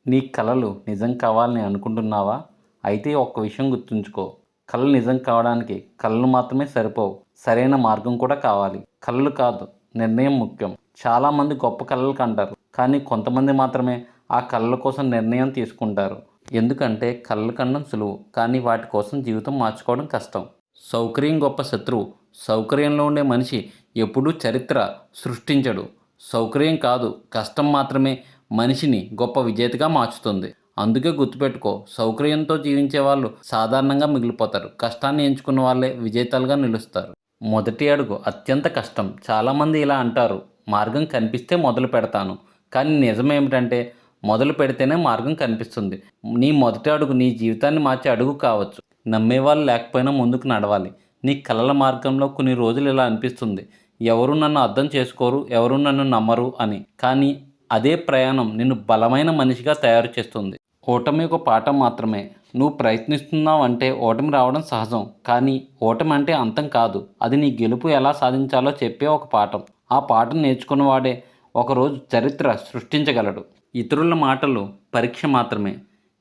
నీ కలలు నిజం కావాలని అనుకుంటున్నావా? అయితే ఒక్క విషయం గుర్తుంచుకో. కలలు నిజం కావడానికి కలలు మాత్రమే సరిపోవు. సరైన మార్గం కూడా కావాలి. కలలు కాదు, నిర్ణయం ముఖ్యం. చాలామంది గొప్ప కలలు కంటారు. కానీ కొంతమంది మాత్రమే ఆ కలల కోసం నిర్ణయం తీసుకుంటారు. ఎందుకంటే కలలు కనడం సులువు. కానీ వాటి కోసం జీవితం మార్చుకోవడం కష్టం. సౌకర్యం గొప్ప శత్రువు. సౌకర్యంలో ఉండే మనిషి ఎప్పుడూ చరిత్ర సృష్టించడు. సౌకర్యం కాదు, కష్టం మాత్రమే మనిషిని గొప్ప విజేతగా మార్చుతుంది. అందుకే గుర్తుపెట్టుకో, సౌకర్యంతో జీవించే వాళ్ళు సాధారణంగా మిగిలిపోతారు. కష్టాన్ని ఎంచుకున్న వాళ్ళే విజేతలుగా నిలుస్తారు. మొదటి అడుగు అత్యంత కష్టం. చాలామంది ఇలా అంటారు, మార్గం కనిపిస్తే మొదలు పెడతాను. కానీ నిజమేమిటంటే మొదలు పెడితేనే మార్గం కనిపిస్తుంది. నీ మొదటి అడుగు నీ జీవితాన్ని మార్చే అడుగు కావచ్చు. నమ్మేవాళ్ళు లేకపోయినా ముందుకు నడవాలి. నీ కలల మార్గంలో కొన్ని రోజులు ఇలా అనిపిస్తుంది, ఎవరు నన్ను అర్థం చేసుకోరు, ఎవరు నన్ను నమ్మరు అని. కానీ అదే ప్రయాణం నిన్ను బలమైన మనిషిగా తయారు చేస్తుంది. ఓటమి ఒక పాఠం మాత్రమే. నువ్వు ప్రయత్నిస్తున్నావు అంటే ఓటమి రావడం సహజం. కానీ ఓటమి అంటే అంతం కాదు. అది నీ గెలుపు ఎలా సాధించాలో చెప్పే ఒక పాఠం. ఆ పాఠం నేర్చుకున్నవాడే ఒకరోజు చరిత్ర సృష్టించగలడు. ఇతరుల మాటలు పరీక్ష మాత్రమే.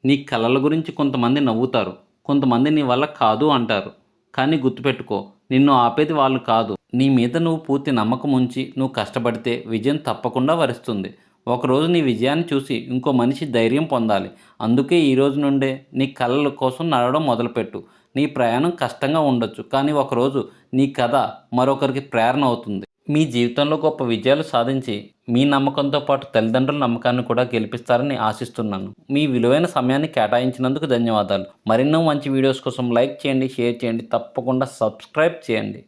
నీ కలల గురించి కొంతమంది నవ్వుతారు, కొంతమంది నీ వల్ల కాదు అంటారు. కానీ గుర్తుపెట్టుకో, నిన్ను ఆపేది వాళ్ళు కాదు. నీ మీద నువ్వు పూర్తి నమ్మకం ఉంచి నువ్వు కష్టపడితే విజయం తప్పకుండా వరిస్తుంది. ఒకరోజు నీ విజయాన్ని చూసి ఇంకో మనిషి ధైర్యం పొందాలి. అందుకే ఈరోజు నుండే నీ కలల కోసం నడవడం మొదలుపెట్టు. నీ ప్రయాణం కష్టంగా ఉండొచ్చు, కానీ ఒకరోజు నీ కథ మరొకరికి ప్రేరణ అవుతుంది. మీ జీవితంలో గొప్ప విజయాలు సాధించి మీ నమ్మకంతో పాటు తల్లిదండ్రుల నమ్మకాన్ని కూడా గెలిపిస్తారని ఆశిస్తున్నాను. మీ విలువైన సమయాన్ని కేటాయించినందుకు ధన్యవాదాలు. మరెన్నో మంచి వీడియోస్ కోసం లైక్ చేయండి, షేర్ చేయండి, తప్పకుండా సబ్స్క్రైబ్ చేయండి.